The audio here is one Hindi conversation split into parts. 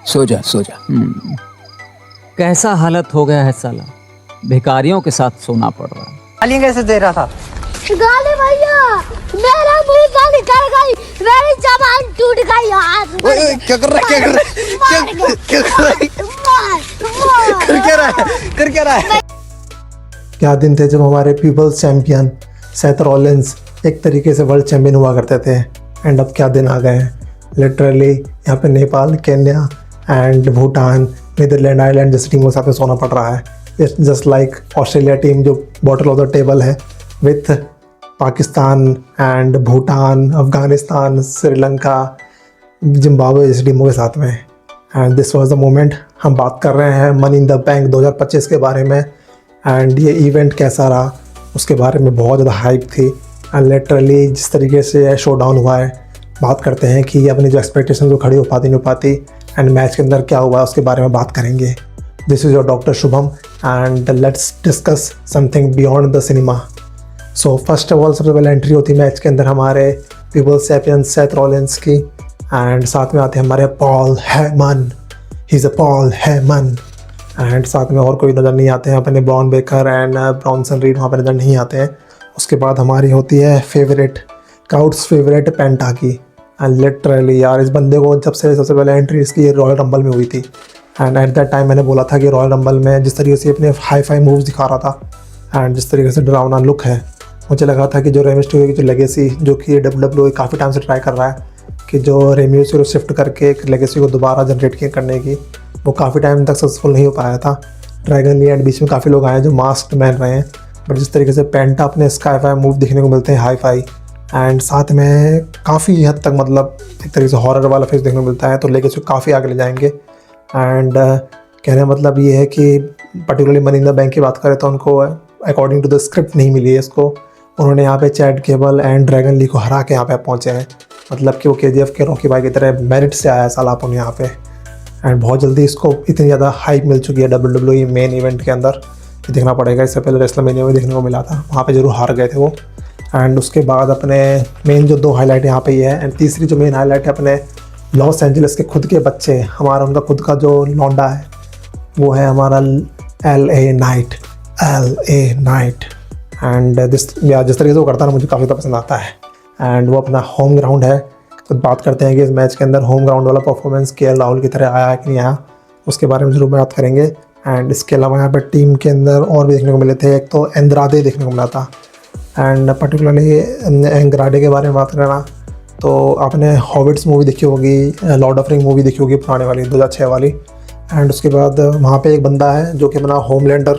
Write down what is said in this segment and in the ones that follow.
सो जा सो जा। कैसा हालत हो गया है साला, भिखारियों के साथ सोना पड़ रहा है। गालियाँ कैसे दे रहा था? गाली भैया, मेरा मुंह से निकल गई, मेरी जबान टूट गई आज। ओए क्या कर रहा है? क्या कर रहा है? कर क्या रहा है? क्या दिन थे जब हमारे पीपल्स चैम्पियन सेथ रॉलिंस एक तरीके से वर्ल्ड चैम्पियन हुआ करते थे। एंड अब क्या दिन आ गए हैं। लिटरली यहाँ पे Nepal, Kenya and Bhutan, Netherlands, Ireland जैसी टीमों के साथ में सोना पड़ रहा है। It's just like Australia team जो बॉटल ऑफ द टेबल है, with Pakistan and Bhutan, Afghanistan, Sri Lanka, Zimbabwe जैसी टीमों के साथ में। And this was the moment. हम बात कर रहे हैं मनी इन द बैंक 2025 के बारे में। एंड ये इवेंट कैसा रहा उसके बारे में बहुत ज़्यादा हाइप थी। एंड लिटरली जिस तरीके से शो डाउन हुआ है, बात करते हैं कि अपनी जो एक्सपेक्टेशन जो खड़ी हो पाती नहीं हो पाती, एंड मैच के अंदर क्या हुआ उसके बारे में बात करेंगे। This is your doctor Shubham and let's discuss something beyond the cinema. So first of all सबसे पहले एंट्री होती है मैच के अंदर हमारे पीपल्स चैंपियन सेथ रॉलिंस की। एंड साथ में आते हैं हमारे Paul Heyman, he is a Paul Heyman. And साथ में और कोई नज़र नहीं आते हैं, अपने Bron Breakker and Bronson Reed वहाँ पर नज़र नहीं आते हैं। उसके बाद हमारी होती है फेवरेट, काउट्स फेवरेट पेंटा की। एंड लिटरली यार इस बंदे को जब से सबसे पहले एंट्री इसकी रॉयल रंबल में हुई थी, एंड एट दैट टाइम मैंने बोला था कि रॉयल रंबल में जिस तरीके से अपने हाई फाई मूव्स दिखा रहा था एंड जिस तरीके से डरावना लुक है, मुझे लगा था कि जो रेमी स्टूडियो की जो लेगेसी जो कि WWE काफ़ी टाइम से ट्राई कर रहा है कि जो रेमी को शिफ्ट करके एक लेगेसी को दोबारा जनरेट करने की, वो काफ़ी टाइम तक सक्सेसफुल नहीं हो पाया था। ड्रैगन ली एंड बीच में काफ़ी लोग आए हैं जो मास्क पहन रहे हैं, बट जिस तरीके से पेंटा अपने स्काई फाई मूव दिखने को मिलते हैं हाई फाई, एंड साथ में काफ़ी हद तक मतलब एक तरीके से हॉरर वाला फेस देखने को मिलता है, तो लेगेसी को काफ़ी आगे ले जाएंगे। एंड कहने का मतलब ये है कि particularly money in the bank की बात करें तो उनको अकॉर्डिंग टू द स्क्रिप्ट नहीं मिली है इसको। उन्होंने यहाँ पे Chad Gable and Dragon Lee को हरा के यहाँ पे पहुँचे हैं, मतलब कि वो KGF के रॉकी भाई की तरह मेरिट से आया साल आप यहाँ पे। एंड बहुत जल्दी इसको इतनी ज़्यादा हाइप मिल चुकी है WWE मेन इवेंट के अंदर कि देखना पड़ेगा। इससे पहले रेसलमेनिया में देखने को मिला था, वहाँ पे जरूर हार गए थे वो। एंड उसके बाद अपने मेन जो दो हाईलाइट यहाँ पे ये है, एंड तीसरी जो मेन हाईलाइट है अपने लॉस एंजलिस के खुद के बच्चे, हमारा उनका खुद का जो लौंडा है वो है हमारा LA नाइट। एंड जिस तरीके से वो करता है ना मुझे काफ़ी ज़्यादा पसंद आता है। एंड वो अपना होम ग्राउंड है, तो बात करते हैं कि इस मैच के अंदर होम ग्राउंड वाला परफॉर्मेंस KL राहुल की तरह आया है कि नहीं आया, उसके बारे में जरूर बात करेंगे। एंड इसके अलावा यहाँ पर टीम के अंदर और भी देखने को मिले थे, एक तो एंद्राडे देखने को मिला था। एंड पर्टिकुलरली एंग्राडे के बारे में बात करना तो आपने हॉबिट्स मूवी देखी होगी, लॉर्ड ऑफ रिंग मूवी देखी होगी पुराने वाली 2006 वाली। एंड उसके बाद वहाँ पे एक बंदा है जो कि अपना होमलैंडर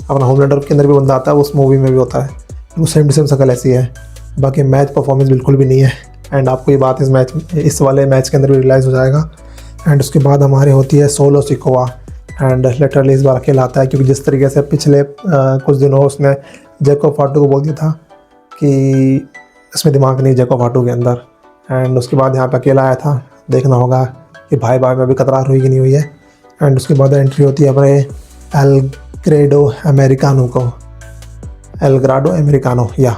के अंदर भी बंदा आता है, उस मूवी में भी होता है, वो सेम टू सेम शक्ल ऐसी है। बाकी मैच परफॉर्मेंस बिल्कुल भी नहीं है, एंड आपको ये बात इस वाले मैच के अंदर भी रियलाइज़ हो जाएगा। एंड उसके बाद हमारे होती है सोलो सिकोवा। एंड लिटरली इस बार अकेला आता है क्योंकि जिस तरीके से पिछले कुछ दिनों उसने जैको फाटू को बोल दिया था कि इसमें दिमाग नहीं जैको फाटू के अंदर। एंड उसके बाद यहाँ पे अकेला आया था, देखना होगा कि भाई भाई में भी कतरार हुई कि नहीं हुई है। एंड उसके बाद एंट्री होती है अपने एलग्राडो अमेरिकानो या।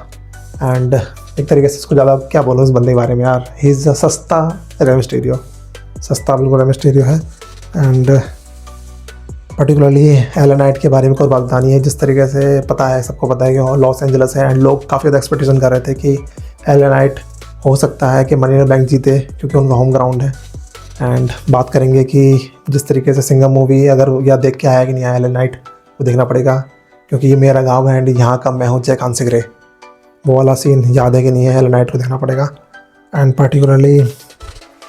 एंड एक तरीके से इसको ज़्यादा क्या बोलो इस बंदे के बारे में यार, ही इज़ सस्ता रेमिस्टीरियो, सस्ता बिल्कुल रेमिस्टीरियो है। एंड पर्टिकुलरली LA नाइट के बारे में कोई बात बतानी है, जिस तरीके से पता है सबको पता है कि लॉस एंजलिस है, एंड लोग काफ़ी ज़्यादा एक्सपेक्टेशन कर रहे थे कि LA नाइट हो सकता है कि मनी इन द बैंक जीते क्योंकि उनका होम ग्राउंड है। एंड बात करेंगे कि जिस तरीके से सिंघम मूवी अगर या देख के आया कि नहीं आया LA नाइट, वो देखना पड़ेगा क्योंकि ये मेरा गाँव है एंड यहाँ का मैं हूँ जय कांसिग्रे, वो वाला सीन याद है कि नहीं है, LA नाइट को देखना पड़ेगा। एंड पर्टिकुलरली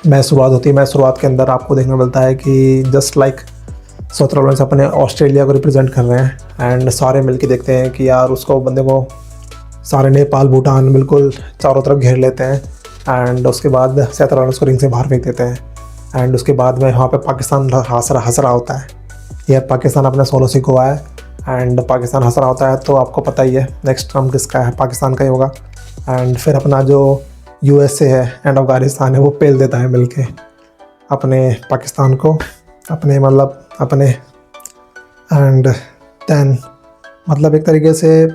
मैच शुरुआत होती है, मैच शुरुआत के अंदर आपको देखने को मिलता है कि जस्ट लाइक सेथ रॉलिंस अपने ऑस्ट्रेलिया को रिप्रेजेंट कर रहे हैं। एंड सारे मिलके देखते हैं कि यार उसको बंदे को सारे नेपाल भूटान बिल्कुल चारों तरफ घेर लेते हैं। एंड उसके बाद सेथ रॉलिंस को रिंग से बाहर फेंक देते हैं। एंड उसके बाद में वहाँ पे पाकिस्तान हंस रहा होता है, यह पाकिस्तान अपना सोलो सिकोवा है एंड पाकिस्तान हंस रहा होता है, तो आपको पता ही है नेक्स्ट टर्म किसका है, पाकिस्तान का ही होगा। एंड फिर अपना जो USA है एंड अफगानिस्तान है वो पेल देता है मिलके अपने पाकिस्तान को, अपने एंड देन मतलब एक तरीके से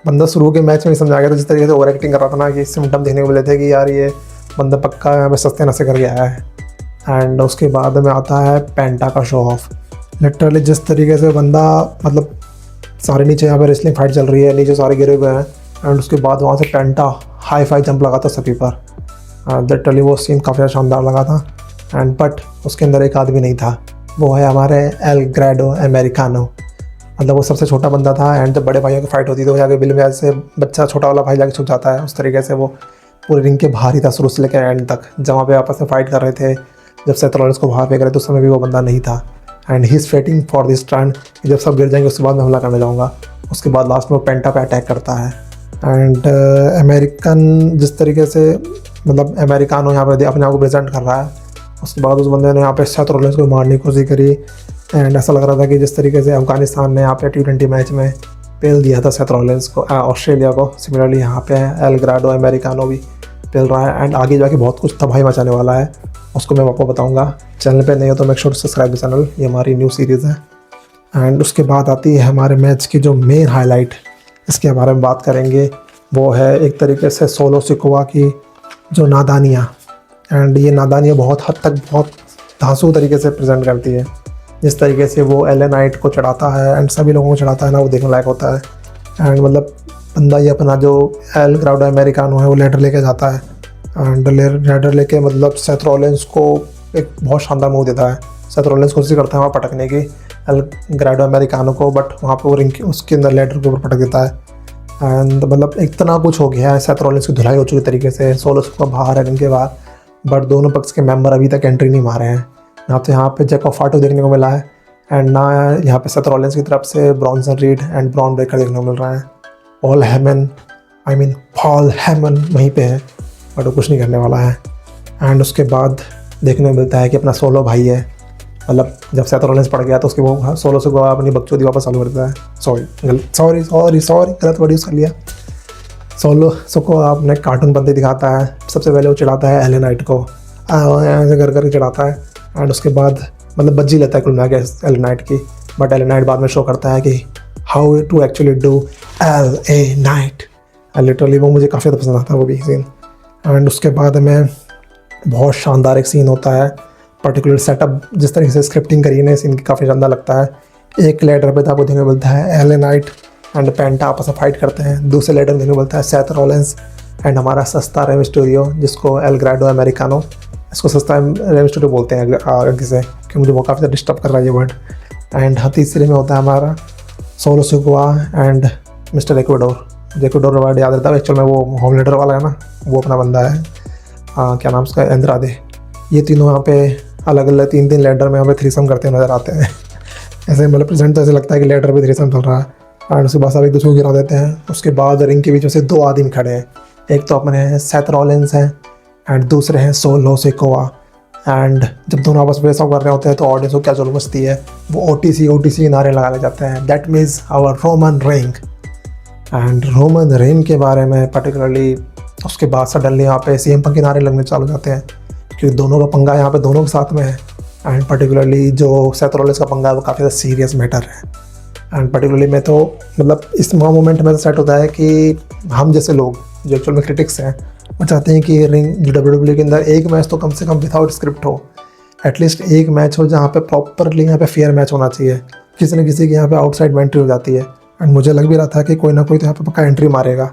बंदा शुरू के मैच में ही समझा गया था, जिस तरीके से ओवर एक्टिंग कर रहा था ना कि सिम्टम देखने को मिले थे कि यार ये बंदा पक्का यहाँ पे सस्ते नशे करके आया है। एंड उसके बाद में आता है पेंटा का शो ऑफ। लिटरली जिस तरीके से बंदा मतलब सारे नीचे यहाँ पे रेसलिंग फाइट चल रही है, नीचे सारे गिरे हुए हैं एंड उसके बाद वहाँ से पेंटा हाई फाई जंप लगा था सभी पर। लिटरली वो सीन काफ़ी ज़्यादा शानदार लगा था। एंड बट उसके अंदर एक आदमी नहीं था, वो है हमारे एल ग्रेडो अमेरिकानो। मतलब वो सबसे छोटा बंदा था एंड जब बड़े भाइयों की फाइट होती थी तो जाके बिल में से बच्चा छोटा वाला भाई जाके छुप जाता है। उस तरीके से वो पूरे रिंग के बाहर ही था शुरू से लेकर एंड तक। जहाँ पे आपस में फाइट कर रहे थे, जब सेथ रॉलिंस को बाहर फेंक रहे थे उस समय भी वो बंदा नहीं था। And he is fighting for this turn कि जब सब गिर जाएंगे उसके बाद मैं हमला करने जाऊँगा। उसके बाद लास्ट में वो पेंटा पे अटैक करता है। एंड अमेरिकन जिस तरीके से मतलब अमेरिकानो यहाँ पे अपने आप को प्रेजेंट कर रहा है, उसके बाद उस बंदे ने यहाँ पे सेथ रॉलिंस को मारने की कोशिश करी। एंड ऐसा लग रहा था कि जिस तरीके से अफगानिस्तान ने यहाँ पे T20 मैच में पेल दिया था सेथ रॉलिंस को ऑस्ट्रेलिया को, सिमिलरली यहाँ पे एल ग्रेडो अमेरिकानो भी पेल रहा है। एंड आगे जाके बहुत कुछ तबाही मचाने वाला है, उसको मैं आपको बताऊँगा। चैनल पे नहीं हो तो make sure subscribe the channel, ये हमारी न्यू सीरीज़ है। एंड उसके बाद आती है हमारे मैच की जो मेन हाईलाइट, इसके बारे में बात करेंगे। वो है एक तरीके से सोलो सिकोवा की जो नादानियाँ। एंड ये नादानियाँ बहुत हद तक बहुत धांसू तरीके से प्रेजेंट करती है। जिस तरीके से वो एल नाइट को चढ़ाता है एंड सभी लोगों को चढ़ाता है ना, वो देखने लायक होता है। एंड मतलब बंदा ये अपना जो एल ग्रेडो अमेरिकानो है वो लेडर लेके जाता है एंड लेडर लेके मतलब सेथ रॉलिंस को एक बहुत शानदार मूव देता है। सेथ रॉलिंस कोशिश करता है वहाँ पटकने की एल ग्रेडो अमेरिकानो को, बट वहाँ पे वो रिंग उसके अंदर लेडर के ऊपर पटक देता है। एंड मतलब इतना कुछ हो गया है, सेथ रॉलिंस की धुलाई हो चुकी तरीके से, सोलो सिकोवा बाहर है रिंग के बाहर, बट दोनों पक्ष के मेंबर अभी तक एंट्री नहीं मारे हैं। ना तो यहाँ पे जैको फाटो देखने को मिला है एंड ना यहाँ पे सेथ रॉलिंस की तरफ से Bronson read and Bron Breakker देखने को मिल रहा है। पॉल हेमन वहीं पे है बट वो कुछ नहीं करने वाला है। एंड उसके बाद देखने को मिलता है कि अपना सोलो भाई है, मतलब जब सेथ रॉलिंस पड़ गया तो उसके वो सोलो से अपनी बकचोदी वापस चालू कर देता है। सॉरी गलत वर्ड यूज़ कर लिया। सोलो को आपने कार्टून बंदे दिखाता है। सबसे पहले वो चढ़ाता है एल नाइट को, ऐसे कर चढ़ाता है एंड उसके बाद मतलब बज्जी लेता है कुल मिला के एल नाइट की। बट एल नाइट बाद में शो करता है कि how to actually do LA Knight. Literally वो मुझे काफ़ी ज़्यादा पसंद आता है वो भी सीन। एंड उसके बाद में बहुत शानदार एक सीन होता है, पर्टिकुलर सेटअप जिस तरीके से स्क्रिप्टिंग करी है सीन की काफ़ी शानदार लगता है। एक लेडर पे आपको देखने को मिलता है LA नाइट एंड पेंटा आपस में फाइट करते हैं। दूसरे लेडर देखने को मिलता है सेथ रॉलिंस एंड हमारा सस्ता रे मिस्टीरियो, जिसको एल ग्रेडो अमेरिकानो, इसको सस्ता रे मिस्टीरियो बोलते हैं आगे से, कि मुझे वो काफ़ी ज़्यादा डिस्टर्ब कर रहा है ये वर्ड। एंड तीसरे में होता है हमारा सोलो सिकोवा एंड मिस्टर एक्वेडोर वर्ड याद रहता है एक्चुअल में, वो होम लेडर वाला है ना, वो अपना बंदा है। क्या नाम उसका, एंद्रादे। ये तीनों यहाँ पे अलग अलग तीन लेडर में यहाँ पे थ्रीसम करते हुए नज़र आते हैं। ऐसे मतलब प्रेजेंट तो ऐसे लगता है कि लेडर पे थ्रीसम चल रहा है। एंड उसके बाद सब एक दूसरे को गिरा देते हैं। उसके बाद रिंग के बीच में से दो आदमी खड़े हैं, एक तो अपने सेथ रॉलिंस हैं एंड दूसरे हैं सोलो सिकोवा। एंड जब दोनों आपस में सब कर रहे होते हैं तो ऑडियंस को क्या जरूरत बचती है, वो OTC के नारे लगाने जाते हैं, that means our Roman Reigns. And Roman Reigns के बारे में पर्टिकुलरली उसके बाद सडनली यहाँ पे CM पंक के नारे लगने चालू हो जाते हैं, क्योंकि दोनों का पंगा यहाँ पे दोनों के साथ में है। एंड पर्टिकुलरली जो सेथ रॉलिंस का पंगा है वो काफ़ी ज़्यादा सीरियस मैटर है। एंड पर्टिकुलरली मैं तो मतलब इस मोमेंट में तो सेट होता है कि हम जैसे लोग जो एक्चुअल में क्रिटिक्स हैं वो चाहते हैं कि रिंग WWE के अंदर एक मैच तो कम से कम विदाउट स्क्रिप्ट हो, एटलीस्ट एक मैच हो जहाँ पे प्रॉपरली यहाँ पे फेयर मैच होना चाहिए। किसी न किसी की यहाँ पे आउटसाइड एंट्री हो जाती है एंड मुझे लग भी रहा था कि कोई ना कोई तो यहाँ पे पक्का एंट्री मारेगा,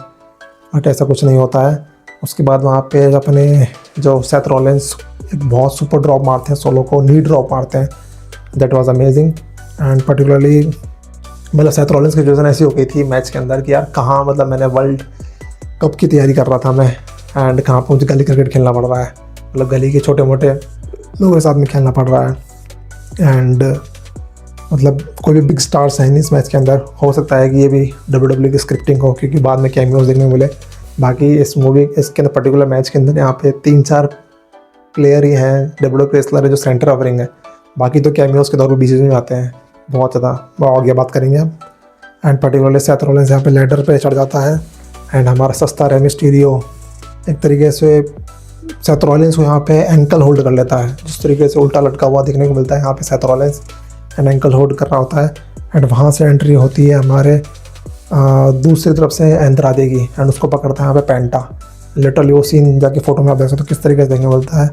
बट ऐसा कुछ नहीं होता है। उसके बाद वहाँ पे अपने जो सेथ रॉलिंस एक बहुत सुपर ड्रॉप मारते हैं, सोलो को नी ड्रॉप मारते हैं, that was amazing. And particularly मतलब सेथ रॉलिंस की सिचुएशन ऐसी हो गई थी मैच के अंदर कि यार कहाँ, मतलब मैंने वर्ल्ड कप की तैयारी कर रहा था मैं एंड कहाँ पर मुझे गली क्रिकेट खेलना पड़ रहा है, मतलब गली के छोटे मोटे लोगों के साथ में खेलना पड़ रहा है। एंड मतलब कोई भी बिग स्टार्स हैं नहीं इस मैच के अंदर। हो सकता है कि ये भी WWE की स्क्रिप्टिंग हो, क्योंकि बाद में कैमियोज देखने को मिले। बाकी इस मूवी इसके अंदर पर्टिकुलर मैच के अंदर यहाँ पे 3-4 प्लेयर ही हैं WWE रेसलर है जो सेंटर ऑफ रिंग है, बाकी तो कैमियोज के तौर पर बीच में आते हैं बहुत ज़्यादा। आगे बात करेंगे अब। एंड पर्टिकुलरली सेथ रॉलिंस यहाँ पे लेडर पे चढ़ जाता है एंड हमारा सस्ता रे मिस्टीरियो एक तरीके से सेथ रॉलिंस को यहाँ पे एंकल होल्ड कर लेता है, जिस तरीके से उल्टा लटका हुआ देखने को मिलता है यहाँ पे Seth Rollins and ankle hold कर रहा होता है। एंड वहाँ से एंट्री होती है हमारे दूसरी तरफ से एंद्रादे की एंड उसको पकड़ता है यहाँ पे पेंटा। लिटरली वो सीन जाके फोटो में आप देख सकते हो किस तरीके से देखने को मिलता है।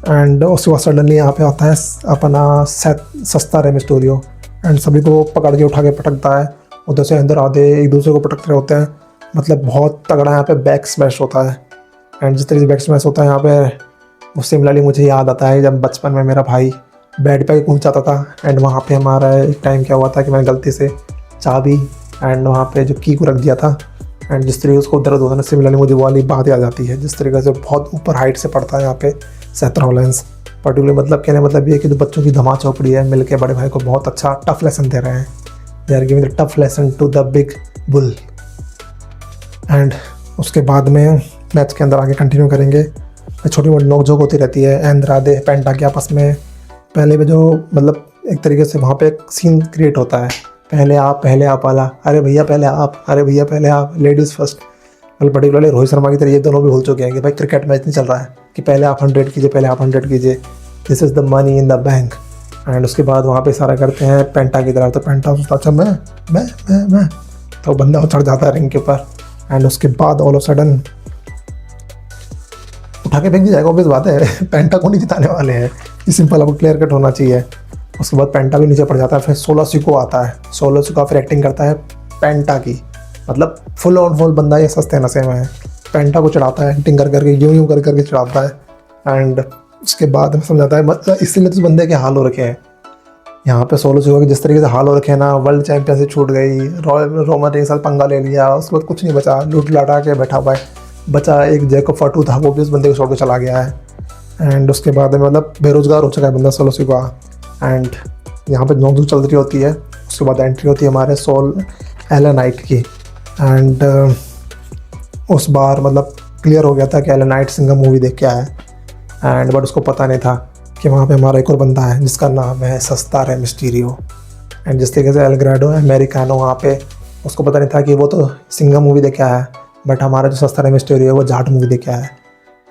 एंड उसके बाद सडनली यहाँ पे आता है अपना सस्ता रे मिस्टीरियो एंड सभी को पकड़ के उठा के पटकता है। उधर से अंदर आधे एक दूसरे को पटकते होते हैं, मतलब बहुत तगड़ा यहाँ पे बैक स्मैश होता है। एंड जिस तरीके से बैक स्मैश होता है यहाँ पे, वो सिमिलरली मुझे याद आता है जब बचपन में मेरा भाई बेड पे कूद जाता था एंड वहाँ पे हमारा एक टाइम क्या हुआ था कि मैंने गलती से चाबी एंड वहाँ पे जो की को रख दिया था एंड जिस तरीके से उसको उधर उधर सिमिलरली मुझे वो वाली बात याद आती है। जिस तरीके से बहुत ऊपर हाइट से पड़ता है यहाँ पे सेथ रॉलिंस पर्टिकुलर, मतलब कहने मतलब ये है कि जो बच्चों की धमा चौपड़ी है मिलके बड़े भाई को बहुत अच्छा टफ लेसन दे रहे हैं। They are giving the tough lesson to the big bull. And उसके बाद में मैच के अंदर आगे कंटिन्यू करेंगे। छोटी मोटी नोकझोंक होती रहती है एंद्रादे पेंटा के आपस में। पहले भी जो मतलब एक तरीके से वहाँ पे एक सीन क्रिएट होता है, पहले आप वाला, अरे भैया पहले आप, अरे भैया पहले आप, लेडीज़ फर्स्ट। मतलब पर्टिकुलरली रोहित शर्मा की तरह ये दोनों भी भूल चुके हैं कि भाई क्रिकेट मैच नहीं चल रहा है कि पहले आप 100 कीजिए, पहले आप 100 कीजिए, this is the money in the bank. And उसके बाद वहाँ पे सारा करते हैं पेंटा की तरफ, तो पेंटा सोचता अच्छा मैं तो बंदा चढ़ जाता है रिंग के ऊपर। एंड उसके बाद ऑल ऑफ सडन उठा के फेंक दिया जाएगा, ऑब्वियस बात है। पेंटा को नहीं जिताने वाले हैं, ये सिंपल आपको क्लियर कट होना चाहिए। उसके बाद पेंटा भी नीचे पड़ जाता है। फिर 16 सिको आता है, 16 सिको फिर एक्टिंग करता है पेंटा की, मतलब फुल ऑन फुल बंदा ये सस्ते नशे में है। पेंटा को चढ़ाता है एक्टिंग कर करके, यूं कर करके चढ़ाता है। एंड उसके बाद हमें समझाता है मतलब इसलिए तो बंदे के हाल हो रखे हैं यहाँ पे। 16 सिको के जिस तरीके से हाल हो रखे हैं ना, वर्ल्ड चैंपियनशिप छूट गई, रोमन रेंस साल पंगा ले लिया, उसके बाद कुछ नहीं बचा, लूट लाटा के बैठा हुआ है। बचा एक जैकब फटू था, वो भी उस बंदे को छोड़ के चला गया है। एंड उसके बाद में मतलब बेरोजगार हो चुका है बंदा 16 सिको। एंड यहाँ पे नोकझोंक चल रही होती है। उसके बाद एंट्री होती है हमारे सोल एला नाइट की। एंड उस बार मतलब क्लियर हो गया था कि एला नाइट सिंघम मूवी देख के आया है। एंड बट उसको पता नहीं था कि वहाँ पे हमारा एक और बंदा है जिसका नाम है सस्ता रे मिस्टीरियो। एंड जिस तरीके से एल ग्रेडो अमेरिकानो, वहाँ पे उसको पता नहीं था कि वो तो सिंघम मूवी देख के आया है, बट हमारा जो सस्ता रे मिस्टीरियो है वो जाट मूवी देख के आया है।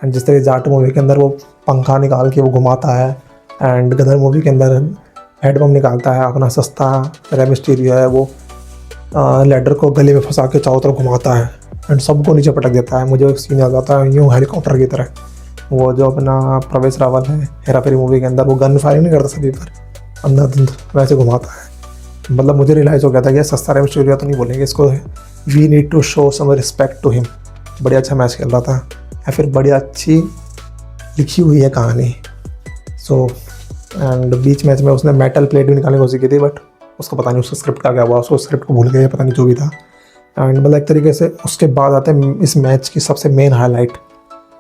एंड जिस तरह जाट मूवी के अंदर वो पंखा निकाल के वो घुमाता है, एंड गदर मूवी के अंदर हेडपम्प निकालता है, अपना सस्ता रे मिस्टीरियो है वो लैडर को गले में फंसा के चारों तरफ घुमाता है एंड सबको नीचे पटक देता है। मुझे एक सीन याद आता है यूँ हेलीकॉप्टर की तरह, वो जो अपना प्रवेश रावल है हेरा फेरी मूवी के अंदर, वो गन फायरिंग नहीं करता सभी पर, अंधाधुंध वैसे घुमाता है। मतलब मुझे रियलाइज़ हो गया था कि सस्ता रे मिस्टीरियो तो नहीं बोलेंगे इसको, we need to show some respect to him. बढ़िया अच्छा मैच खेल रहा था या फिर बढ़िया अच्छी लिखी हुई है कहानी। सो एंड बीच मैच में उसने मेटल प्लेट भी निकालने की कोशिश की थी, बट उसको पता नहीं उसका स्क्रिप्ट का क्या हुआ, उसको स्क्रिप्ट को भूल गया, पता नहीं जो भी था। एंड मतलब एक तरीके से उसके बाद आते हैं इस मैच की सबसे मेन हाईलाइट,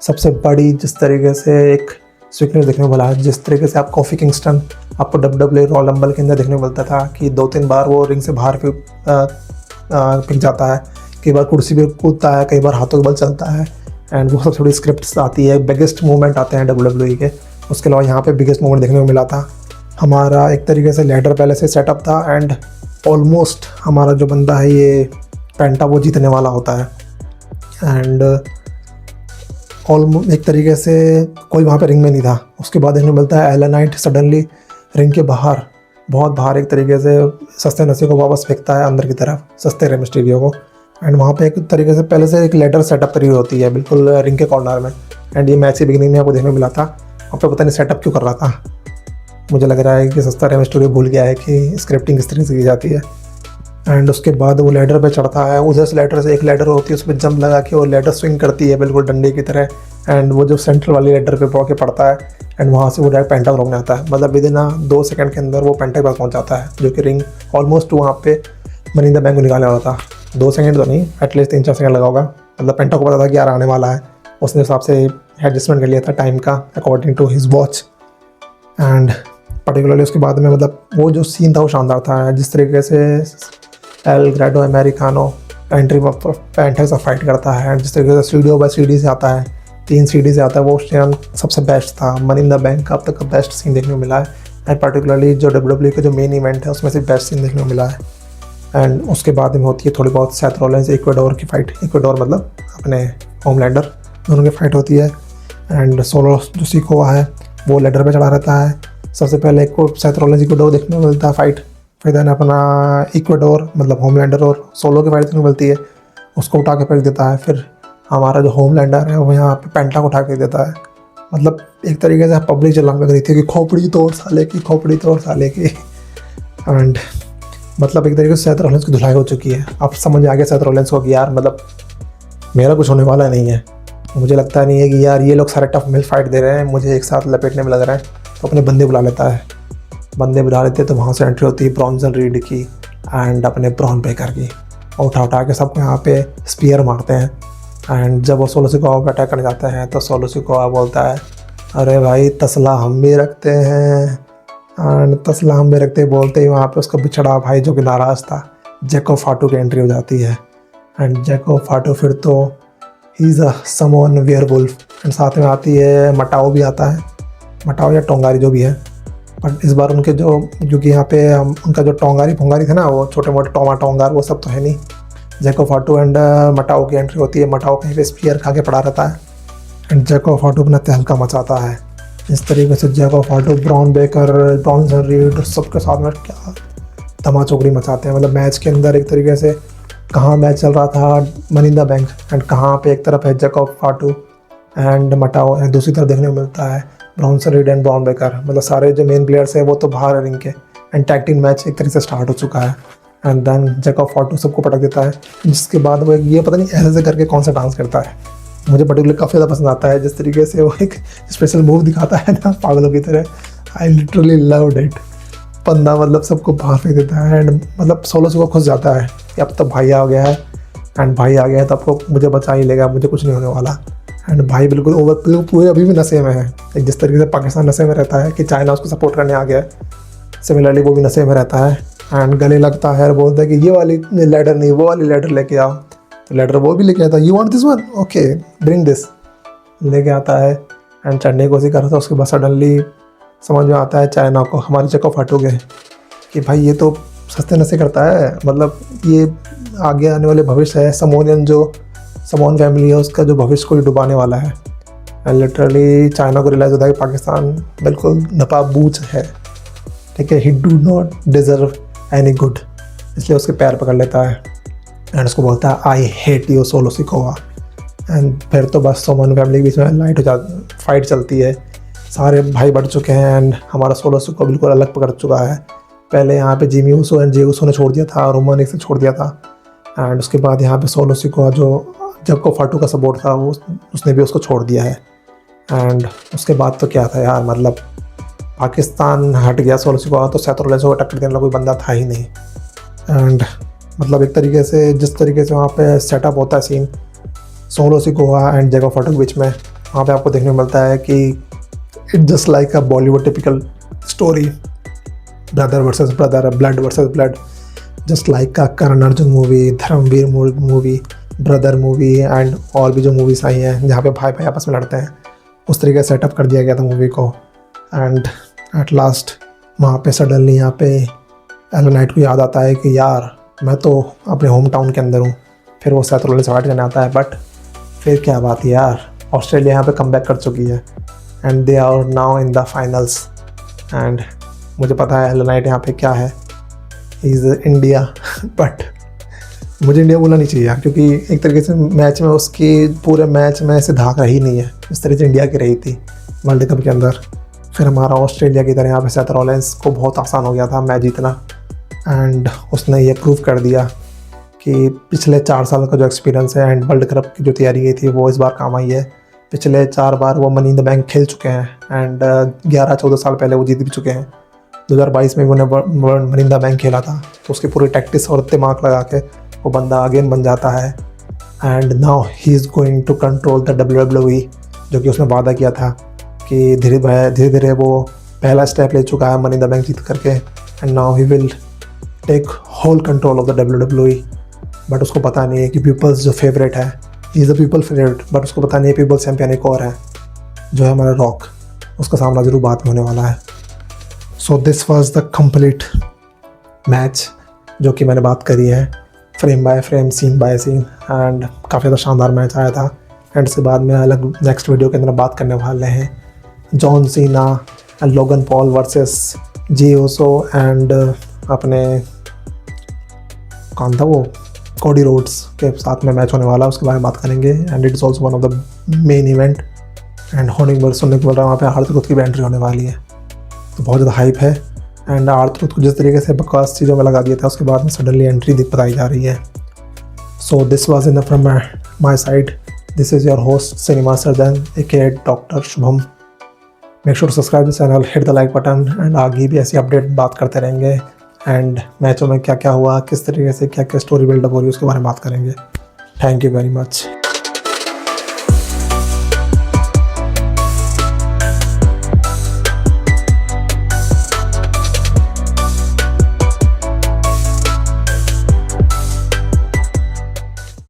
सबसे बड़ी जिस तरीके से एक स्वीकनेस देखने को मिला है। जिस तरीके से आप कॉफी किंगस्टन आपको WWE रॉयल रंबल के अंदर देखने को मिलता था कि 2-3 बार वो रिंग से बाहर फेंक जाता है, कई बार कुर्सी पे कूदता है, कई बार हाथों के बल चलता है। एंड वो सब थोड़ी स्क्रिप्ट्स आती है, बिगेस्ट मूवमेंट आते हैं WWE के। उसके अलावा यहाँ पे बिगेस्ट मूवमेंट देखने को मिला था। हमारा एक तरीके से लैडर पहले से सेटअप था एंड ऑलमोस्ट हमारा जो बंदा है ये पेंटा वो जीतने वाला होता है। एंड ऑलमोस्ट एक तरीके से कोई वहाँ पे रिंग में नहीं था। उसके बाद देखने को मिलता है एला नाइट सडनली रिंग के बाहर, बहुत बाहर एक तरीके से सस्ते नशे को वापस फेंकता है अंदर की तरफ, सस्ते रे मिस्टीरियो को। एंड वहाँ पे एक तरीके से पहले से एक लेडर सेटअप करी होती है बिल्कुल रिंग के कॉर्नर में। एंड ये मैच की बिगिनिंग में आपको देखने को मिला था, वहाँ पे पता नहीं सेटअप क्यों कर रहा था। मुझे लग रहा है कि सस्ता रे मिस्टीरियो भूल गया है कि स्क्रिप्टिंग किस तरीके से की जाती है। एंड उसके बाद वो लैडर पे चढ़ता है, उधर से लैडर से एक लैडर होती है, उस पर जंप लगा के वो लैडर स्विंग करती है बिल्कुल डंडे की तरह। एंड वो जो सेंट्रल वाली लैडर पे पहुँच के पड़ता है एंड वहाँ से वो डायरेक्ट पेंटा को रोकने आता है। मतलब विद इन 2 सेकंड के अंदर वो पेंटा के पास पहुँच जाता है, जो कि रिंग ऑलमोस्ट वहाँ पे मनी इन द बैंक को निकालने वाला था। 2 सेकंड तो नहीं, एटलीस्ट 3-4 सेकंड लगा होगा। मतलब पेंटा को पता था कि यार आने वाला है, उसने हिसाब से एडजस्टमेंट कर लिया था टाइम का according to his watch. And particularly उसके बाद में मतलब वो जो सीन था वो शानदार था। जिस तरीके से एल ग्रेडो अमेरिकानो एंट्री पेंटा के साथ फाइट करता है, जिस तरीके से सीढ़ी बाय सीढ़ी से आता है, 3 सीढ़ी से आता है, वो सीन सबसे बेस्ट था। मनी इन द बैंक का अब तक का बेस्ट सीन देखने को मिला है। एंड पर्टिकुलरली जो WWE का जो मेन इवेंट है उसमें से बेस्ट सीन देखने को मिला है। एंड उसके बाद में होती है थोड़ी बहुत सेथ रॉलिंस इक्वाडोर की फाइट, इक्वाडोर मतलब अपने होमलैंडर, दोनों की फाइट होती है। एंड 16 जो सीखो है वो लैडर पे चढ़ा रहता है। सबसे पहले एक को सेथ रॉलिंस इक्वाडोर देखने को मिलता है फाइट, फिर देन अपना इक्वाडोर मतलब होमलैंडर और सोलो की फाइट देखने को मिलती है, उसको उठा के फेंक देता है। फिर हमारा जो होमलैंडर है वो यहाँ पे पेंटा को उठा के देता है। मतलब एक तरीके से पब्लिक जलाने लग रही थी कि खोपड़ी तोड़ साले की, खोपड़ी तोड़ साले की। एंड मतलब एक तरीके से सेथ रॉलिंस की धुलाई हो चुकी है। अब समझ में आ गया सेथ रॉलिंस को कि यार मतलब मेरा कुछ होने वाला नहीं है। मुझे लगता नहीं है कि यार ये लोग सारे टफ मिल फाइट दे रहे हैं, मुझे एक साथ लपेटने में लग रहा है। तो अपने बंदे बुला लेता है, बंदे बुला लेते तो वहाँ से एंट्री होती है ब्रॉन्सन रीड की एंड अपने ब्रॉन ब्रेकर की। उठा के सबको यहाँ पे स्पीयर मारते हैं। एंड जब वो सोलो सिकोआ पे अटैक करने जाते हैं तो सोलो सिकोआ बोलता है अरे भाई तसला हम भी रखते हैं। एंड तसला हम भी रखते ही बोलते ही वहाँ पे उसका बिछड़ा भाई जो कि नाराज़ था जैको फाटू की एंट्री हो जाती है। एंड जैको फाटू फिर तो ही is a someone werewolf. And साथ में आती है मटाओ भी आता है, मटाओ या टोंगारी जो भी है। बट इस बार उनके जो क्योंकि यहाँ पे उनका जो टोंगारी फोंगारी थे ना वो छोटे मोटे टोंगार वो सब तो है नहीं। जैको फाटू एंड मटाओ की एंट्री होती है। मटाओ कहीं पे स्पीयर खा के पड़ा रहता है एंड जैको फाटू अपना तहलका मचाता है। इस तरीके से जैको फाटू ब्रॉन बेकर ब्रॉन्सन रीड सबके साथ में क्या धमाचौकड़ी मचाते हैं। मतलब मैच के अंदर एक तरीके से कहाँ मैच चल रहा था money in the bank and कहाँ पे एक तरफ है जैको फाटू एंड मटाओ एंड दूसरी तरफ देखने को मिलता है Bronson read and bronze baker. मतलब सारे जो मेन प्लेयर्स हैं वो तो बाहर है रिंग के। एंड टैग टीम मैच एक तरीके से स्टार्ट हो चुका है। एंड देन जैको फाटू सबको पटक देता है, जिसके बाद वो ये पता नहीं ऐसे करके कौन सा डांस करता है, मुझे पर्टिकुलर काफ़ी ज़्यादा पसंद आता है। जिस तरीके से वो एक स्पेशल मूव दिखाता है ना पागलों की तरह, आई लिटरली लव्ड इट। बंदा मतलब सबको बाहर फेंक देता है एंड मतलब सोलो से वो खुश जाता है कि अब तो भाई आ गया है एंड भाई आ गया है तो आपको मुझे बचा ही लेगा, मुझे कुछ नहीं होने वाला। एंड भाई बिल्कुल ओवर पूरे अभी भी नशे में है। एक जिस तरीके से पाकिस्तान नशे में रहता है कि चाइना उसको सपोर्ट करने आ गया है, सिमिलरली वो भी नशे में रहता है। एंड गले लगता है और बोलता है कि ये वाली लैडर नहीं वो वाली लैडर लेके आओ। तो लैडर वो भी लेके आता है, you want this one, okay bring this, लेके आता है एंड चढ़ने की कोशिश कर रहा था। उसके बाद सडनली समझ में आता है चाइना को, हमारे जैको फाटू के, कि भाई ये तो सस्ते नशे करता है, मतलब ये आगे आने वाले भविष्य है समोनियन जो समोन फैमिली है उसका जो भविष्य को ही डुबाने वाला है। एंड लिटरली चाइना को रियलाइज़ होता है कि पाकिस्तान बिल्कुल नपाबूज है, ठीक है, ही do not deserve any good, इसलिए उसके पैर पकड़ लेता है एंड उसको बोलता है I hate you solo Sikoa. And फिर तो बस समोन फैमिली के बीच में लाइट हो जाती, फाइट चलती है, सारे भाई बढ़ चुके हैं एंड हमारा सोलो सिकोआ बिल्कुल अलग पकड़ चुका है। पहले यहाँ पे Jimmy Uso and Jey Uso ने छोड़ दिया था, रोमन एक से छोड़ दिया था। एंड उसके बाद यहाँ पे सोलो सिकोआ जो जबको फाटू का सपोर्ट था वो उसने भी उसको छोड़ दिया है। एंड उसके बाद तो क्या था यार, मतलब पाकिस्तान हट गया सोलो सिकोआ, तो सेथ रॉलिंस को टक्कर देने वाला कोई बंदा था ही नहीं। एंड मतलब एक तरीके से जिस तरीके से वहाँ पे सेटअप होता है सीन सोलो सिकोआ एंड जैको फाटू के बीच में, वहाँ पे आपको देखने को मिलता है कि it just like a Bollywood typical story, brother versus brother, blood versus blood, just like का Karan Arjun movie, Dharamveer movie, brother movie and और भी जो मूवीज़ आई हैं जहाँ पे भाई भाई आपस में लड़ते हैं, उस तरीके से सेटअप कर दिया गया था मूवी को। एंड एट लास्ट वहाँ पे सडनली यहाँ पे एलन नाइट को याद आता है कि यार मैं तो अपने होम टाउन के अंदर हूँ। फिर वो सेथ रॉलिंस से फाइट करने आता है, बट फिर क्या बात है यार, ऑस्ट्रेलिया यहाँ पे कमबैक कर चुकी है and they are now in the finals. And मुझे पता है एलन नाइट यहाँ पे क्या है, इज़ इंडिया, बट मुझे इंडिया बोलना नहीं चाहिए यार, क्योंकि एक तरीके से मैच में उसकी पूरे मैच में ऐसे धाक रही नहीं है इस तरह से इंडिया की रही थी वर्ल्ड कप के अंदर। फिर हमारा ऑस्ट्रेलिया की तरह यहाँ पे सेथ रॉलिंस को बहुत आसान हो गया था मैच जीतना एंड उसने ये प्रूव कर दिया कि पिछले 4 साल का जो एक्सपीरियंस है एंड वर्ल्ड कप की जो तैयारी की थी वो इस बार काम आई है। पिछले 4 बार वो मनी इन द बैंक खेल चुके हैं एंड 11-14 साल पहले वो जीत भी चुके हैं। 2022 में भी उन्होंने मनी इन द बैंक खेला था, तो उसकी पूरी टैक्टिक्स और दिमाग लगा के वो बंदा अगेन बन जाता है। And now he is going to control the WWE, जो कि उसने वादा किया था कि धीरे धीरे वो पहला स्टेप ले चुका है मनी इन द बैंक जीत करके and now he will take whole control of the WWE। But उसको पता नहीं है कि पीपल्स जो फेवरेट है, he is the people favourite, but उसको पता नहीं है पीपल्स चैम्पियन एक और है जो है हमारा रॉक, उसका सामना जरूर बाद में होने वाला है। So this was the complete match जो कि मैंने बात करी है frame by frame, scene by scene, and काफ़ी ज़्यादा शानदार मैच आया था। एंड उसके बाद में अलग नेक्स्ट वीडियो के अंदर बात करने वाले हैं John Cena and Logan Paul versus J Osho and अपने कौन था वो कोडी रोड्स के साथ में मैच होने वाला है, उसके बारे में बात करेंगे। And it is also one of the main event and होने पर सुनने को मिल रहा है वहाँ पे आर्थर की भी एंट्री होने वाली है, तो बहुत ज़्यादा हाइप है। एंड आर्थर को जिस तरीके से बकवास चीज़ों में लगा दिया था उसके बाद में सडनली एंट्री बताई जा रही है। So this was in from my side. This is your host cinema surgeon aka doctor Shubham. Make sure to subscribe the channel, hit the like button and आगे भी ऐसी अपडेट बात करते रहेंगे। एंड मैचों में क्या क्या हुआ, किस तरीके से क्या क्या स्टोरी बिल्डअप हो रही है उसके बारे में बात करेंगे। Thank you very much.